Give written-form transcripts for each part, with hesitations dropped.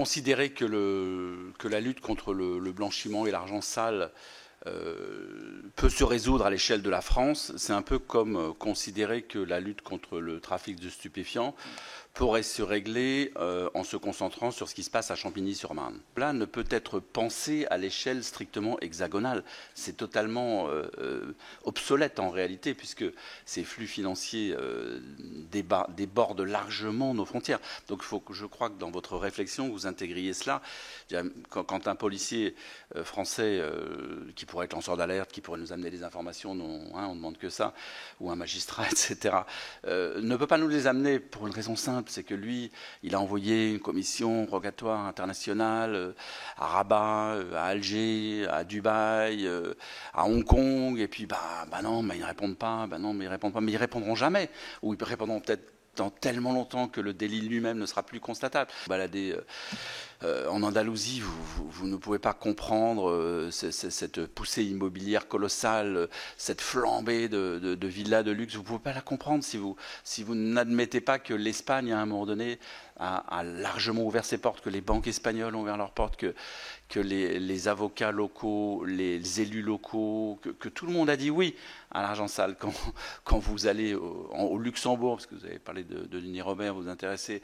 considérer que la lutte contre le blanchiment et l'argent sale peut se résoudre à l'échelle de la France, c'est un peu comme considérer que la lutte contre le trafic de stupéfiants pourrait se régler en se concentrant sur ce qui se passe à Champigny-sur-Marne. Là ne peut être pensé à l'échelle strictement hexagonale. C'est totalement obsolète en réalité, puisque ces flux financiers débordent largement nos frontières. Donc je crois que dans votre réflexion, vous intégriez cela. Quand un policier français qui pourrait être lanceur d'alerte, qui pourrait nous amener des informations, on ne demande que ça, ou un magistrat, etc., ne peut pas nous les amener pour une raison simple, c'est que lui, il a envoyé une commission rogatoire internationale à Rabat, à Alger, à Dubaï, à Hong Kong, et puis non, mais ils ne répondent pas, mais ils répondront jamais, ou ils répondront peut-être dans tellement longtemps que le délit lui-même ne sera plus constatable. Balader en Andalousie, vous ne pouvez pas comprendre cette poussée immobilière colossale, cette flambée de villas de luxe. Vous ne pouvez pas la comprendre si vous n'admettez pas que l'Espagne, à un moment donné, a largement ouvert ses portes, que les banques espagnoles ont ouvert leurs portes, que les avocats locaux, les élus locaux, que tout le monde a dit oui à l'argent sale. Quand vous allez au Luxembourg, parce que vous avez parlé de Denis Robert, vous vous intéressez,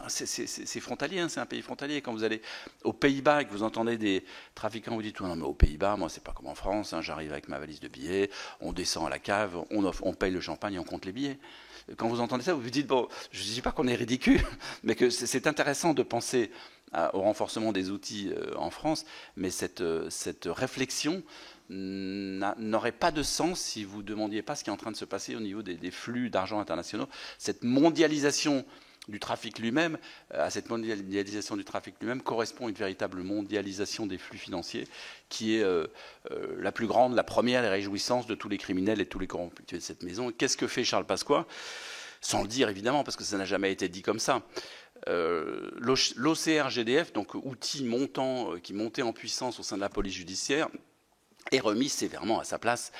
c'est frontalier, hein, c'est un pays frontalier. Quand vous allez aux Pays-Bas et que vous entendez des trafiquants, vous dites non, mais aux Pays-Bas, moi c'est pas comme en France, hein, j'arrive avec ma valise de billets, on descend à la cave, on paye le champagne et on compte les billets. Quand vous entendez ça, vous vous dites, bon, je ne dis pas qu'on est ridicule, mais que c'est intéressant de penser au renforcement des outils en France, mais cette réflexion n'aurait pas de sens si vous ne demandiez pas ce qui est en train de se passer au niveau des flux d'argent internationaux. Cette mondialisation du trafic lui-même, à cette mondialisation du trafic lui-même correspond une véritable mondialisation des flux financiers qui est la plus grande, la première des réjouissances de tous les criminels et de tous les corrompus de cette maison. Qu'est-ce que fait Charles Pasqua? Sans le dire évidemment, parce que ça n'a jamais été dit comme ça. L'OCR-GDF, donc outil montant qui montait en puissance au sein de la police judiciaire, est remis sévèrement à sa place.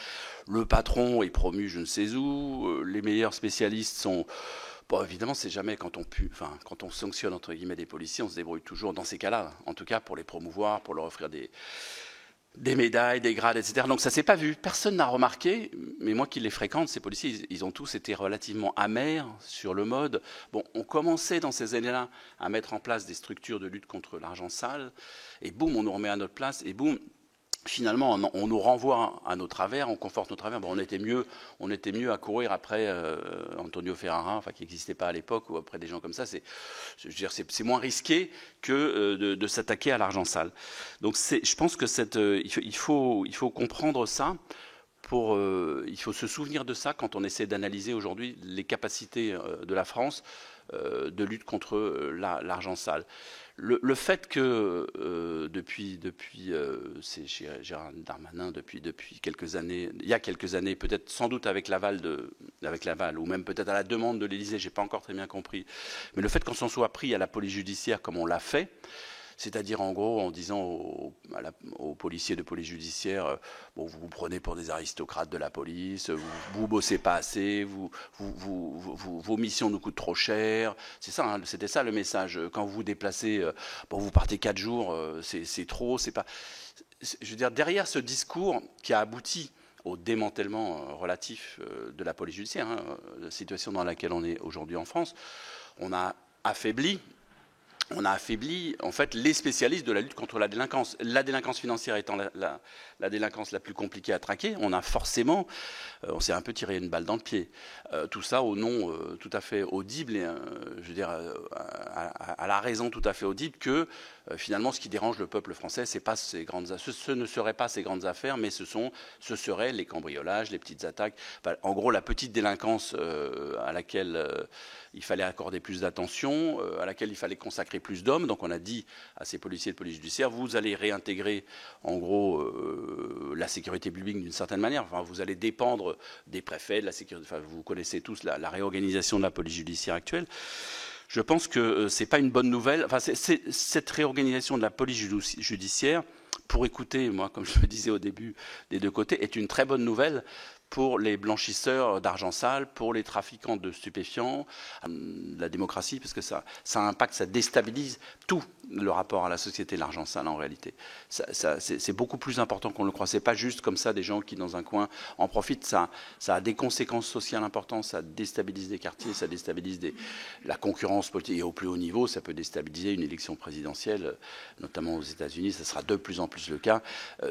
Le patron est promu je ne sais où, les meilleurs spécialistes sont... Bon, évidemment, c'est jamais quand on sanctionne entre guillemets des policiers, on se débrouille toujours dans ces cas-là, en tout cas pour les promouvoir, pour leur offrir des médailles, des grades, etc. Donc ça s'est pas vu. Personne n'a remarqué, mais moi qui les fréquente, ces policiers, ils ont tous été relativement amers sur le mode. Bon, on commençait dans ces années-là à mettre en place des structures de lutte contre l'argent sale, et boum, on nous remet à notre place, et boum, finalement, on nous renvoie à nos travers, on conforte nos travers. Bon, on était mieux à courir après Antonio Ferrara, qui n'existait pas à l'époque, ou après des gens comme ça. C'est moins risqué que de s'attaquer à l'argent sale. Donc, je pense que il faut comprendre ça. Il faut se souvenir de ça quand on essaie d'analyser aujourd'hui les capacités de la France de lutte contre l'argent sale. Le fait que c'est chez Gérald Darmanin depuis quelques années, il y a quelques années, peut-être sans doute avec l'aval, ou même peut-être à la demande de l'Élysée, j'ai pas encore très bien compris, mais le fait qu'on s'en soit pris à la police judiciaire comme on l'a fait, c'est-à-dire en gros en disant aux policiers de police judiciaire, bon, vous vous prenez pour des aristocrates de la police, vous bossez pas assez, vos missions nous coûtent trop cher. C'est ça, hein, c'était ça le message. Quand vous vous déplacez, bon, vous partez 4 jours, c'est trop, c'est pas. Je veux dire, derrière ce discours qui a abouti au démantèlement relatif de la police judiciaire, hein, la situation dans laquelle on est aujourd'hui en France, on a affaibli en fait les spécialistes de la lutte contre la délinquance. La délinquance financière étant la délinquance la plus compliquée à traquer, on a forcément, on s'est un peu tiré une balle dans le pied. Tout ça au nom tout à fait audible, et je veux dire à la raison tout à fait audible que finalement ce qui dérange le peuple français, ce ne seraient pas ces grandes affaires, mais ce seraient les cambriolages, les petites attaques. Enfin, en gros, la petite délinquance à laquelle il fallait accorder plus d'attention, à laquelle il fallait consacrer plus d'hommes. Donc on a dit à ces policiers de police judiciaire, vous allez réintégrer en gros la sécurité publique d'une certaine manière. Enfin, vous allez dépendre des préfets, de la sécurité. Enfin, vous connaissez tous la réorganisation de la police judiciaire actuelle. Je pense que c'est pas une bonne nouvelle. Enfin, cette réorganisation de la police judiciaire, pour écouter, moi, comme je le disais au début, des deux côtés, est une très bonne nouvelle pour les blanchisseurs d'argent sale, pour les trafiquants de stupéfiants, la démocratie, parce que ça impacte, ça déstabilise tout le rapport à la société, l'argent sale en réalité. C'est beaucoup plus important qu'on le croit. C'est pas juste comme ça des gens qui dans un coin en profitent. Ça a des conséquences sociales importantes, ça déstabilise des quartiers, ça déstabilise la concurrence politique. Et au plus haut niveau, ça peut déstabiliser une élection présidentielle, notamment aux États-Unis. Ça sera de plus en plus le cas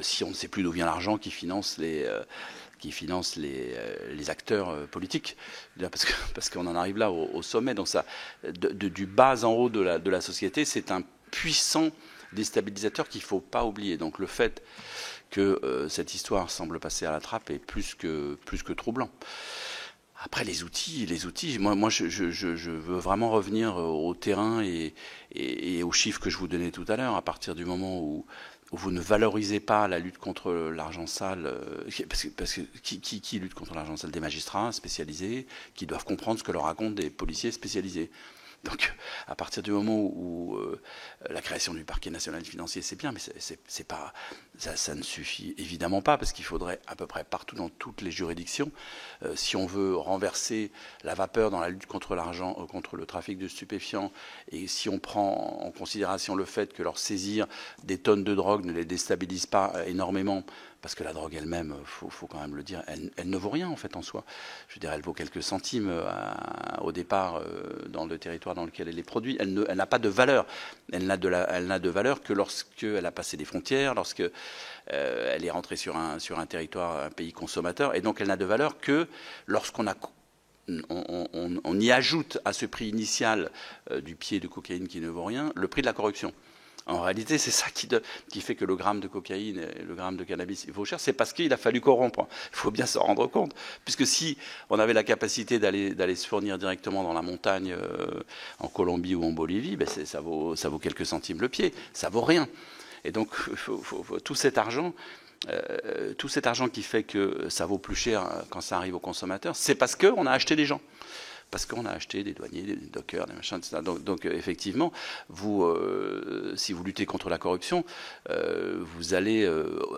si on ne sait plus d'où vient l'argent qui finance les acteurs politiques, parce qu'on en arrive là au sommet. Donc ça, du bas en haut de la société, c'est un puissant déstabilisateur qu'il ne faut pas oublier. Donc le fait que cette histoire semble passer à la trappe est plus que troublant. Après les outils, moi je veux vraiment revenir au terrain et aux chiffres que je vous donnais tout à l'heure. À partir du moment où vous ne valorisez pas la lutte contre l'argent sale, parce que qui lutte contre l'argent sale? Des magistrats spécialisés qui doivent comprendre ce que leur racontent des policiers spécialisés. Donc, à partir du moment où la création du parquet national financier, c'est bien, mais c'est pas, ça ne suffit évidemment pas, parce qu'il faudrait à peu près partout dans toutes les juridictions, si on veut renverser la vapeur dans la lutte contre l'argent, contre le trafic de stupéfiants, et si on prend en considération le fait que leur saisir des tonnes de drogue ne les déstabilise pas énormément, parce que la drogue elle-même, faut quand même le dire, elle ne vaut rien en fait en soi. Je veux dire, elle vaut quelques centimes au départ dans le territoire dans lequel elle est produite. Elle n'a pas de valeur. Elle n'a de valeur que lorsqu'elle a passé des frontières, lorsque elle est rentrée sur un territoire, un pays consommateur. Et donc elle n'a de valeur que lorsqu'on y ajoute à ce prix initial du pied de cocaïne qui ne vaut rien, le prix de la corruption. En réalité, c'est ça qui fait que le gramme de cocaïne et le gramme de cannabis vaut cher. C'est parce qu'il a fallu corrompre. Il faut bien s'en rendre compte. Puisque si on avait la capacité d'aller se fournir directement dans la montagne en Colombie ou en Bolivie, ben ça vaut quelques centimes le pied. Ça vaut rien. Et donc, tout cet argent qui fait que ça vaut plus cher quand ça arrive aux consommateurs, c'est parce qu'on a acheté des gens. Parce qu'on a acheté des douaniers, des dockers, des machins, etc. Donc effectivement, si vous luttez contre la corruption, vous allez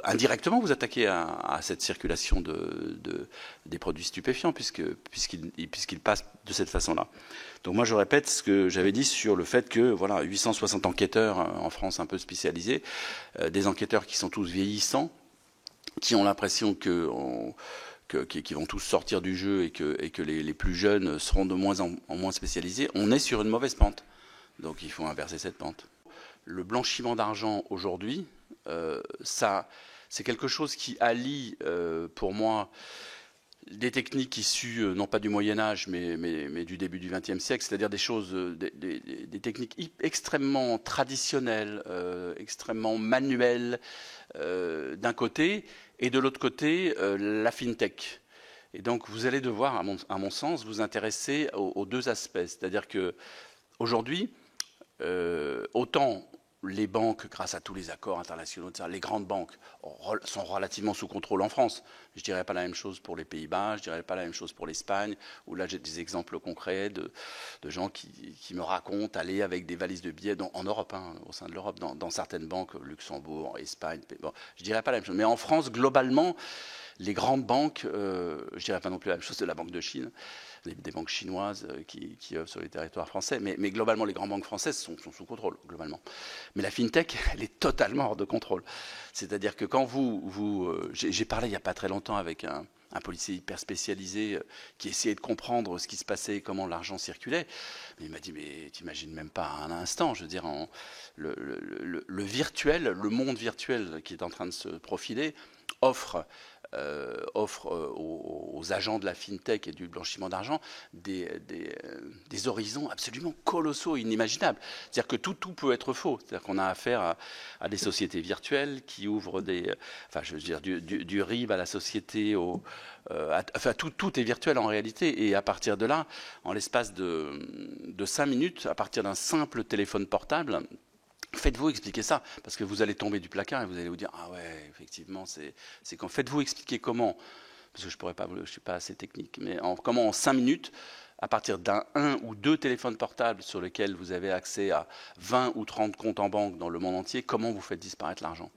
indirectement vous attaquer à cette circulation des produits stupéfiants, puisqu'ils passent de cette façon-là. Donc moi je répète ce que j'avais dit sur le fait que voilà, 860 enquêteurs en France un peu spécialisés, des enquêteurs qui sont tous vieillissants, qui ont l'impression qui vont tous sortir du jeu et que les plus jeunes seront de moins en moins spécialisés, on est sur une mauvaise pente. Donc il faut inverser cette pente. Le blanchiment d'argent aujourd'hui, c'est quelque chose qui allie pour moi des techniques issues non pas du Moyen-Âge mais du début du XXe siècle, c'est-à-dire des techniques extrêmement traditionnelles, extrêmement manuelles d'un côté, et de l'autre côté, la fintech. Et donc, vous allez devoir, à mon sens, vous intéresser aux deux aspects. C'est-à-dire que aujourd'hui, autant les banques, grâce à tous les accords internationaux, les grandes banques sont relativement sous contrôle en France. Je ne dirais pas la même chose pour les Pays-Bas, je ne dirais pas la même chose pour l'Espagne, où là j'ai des exemples concrets de gens qui me racontent aller avec des valises de billets en Europe, au sein de l'Europe, dans certaines banques, Luxembourg, Espagne. Bon, je ne dirais pas la même chose. Mais en France, globalement, les grandes banques, je ne dirais pas non plus la même chose de la Banque de Chine, des banques chinoises qui œuvrent sur les territoires français, mais globalement, les grandes banques françaises sont sous contrôle, globalement. Mais la fintech, elle est totalement hors de contrôle. C'est-à-dire que quand j'ai parlé il n'y a pas très longtemps avec un policier hyper spécialisé qui essayait de comprendre ce qui se passait et comment l'argent circulait. Mais il m'a dit, mais t'imagines même pas un instant, je veux dire, le virtuel, le monde virtuel qui est en train de se profiler, offre aux agents de la fintech et du blanchiment d'argent des horizons absolument colossaux, inimaginables. C'est-à-dire que tout peut être faux. C'est-à-dire qu'on a affaire à des sociétés virtuelles qui ouvrent du RIB à la société, tout est virtuel en réalité. Et à partir de là, en l'espace de 5 minutes, à partir d'un simple téléphone portable, faites-vous expliquer ça, parce que vous allez tomber du placard et vous allez vous dire, ah ouais, effectivement, c'est quand. Faites-vous expliquer comment, parce que je ne suis pas assez technique, mais comment en 5 minutes, à partir d'un ou deux téléphones portables sur lesquels vous avez accès à 20 ou 30 comptes en banque dans le monde entier, comment vous faites disparaître l'argent.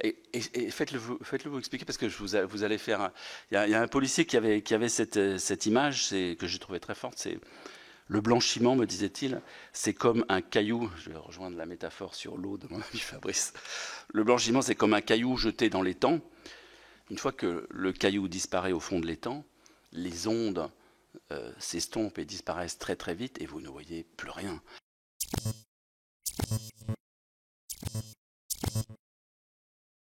Et faites-le vous expliquer, parce que vous allez faire. Il y a un policier qui avait cette image que j'ai trouvée très forte. C'est le blanchiment, me disait-il, c'est comme un caillou. Je vais rejoindre la métaphore sur l'eau de mon ami Fabrice. Le blanchiment, c'est comme un caillou jeté dans l'étang. Une fois que le caillou disparaît au fond de l'étang, les ondes s'estompent et disparaissent très très vite, et vous ne voyez plus rien.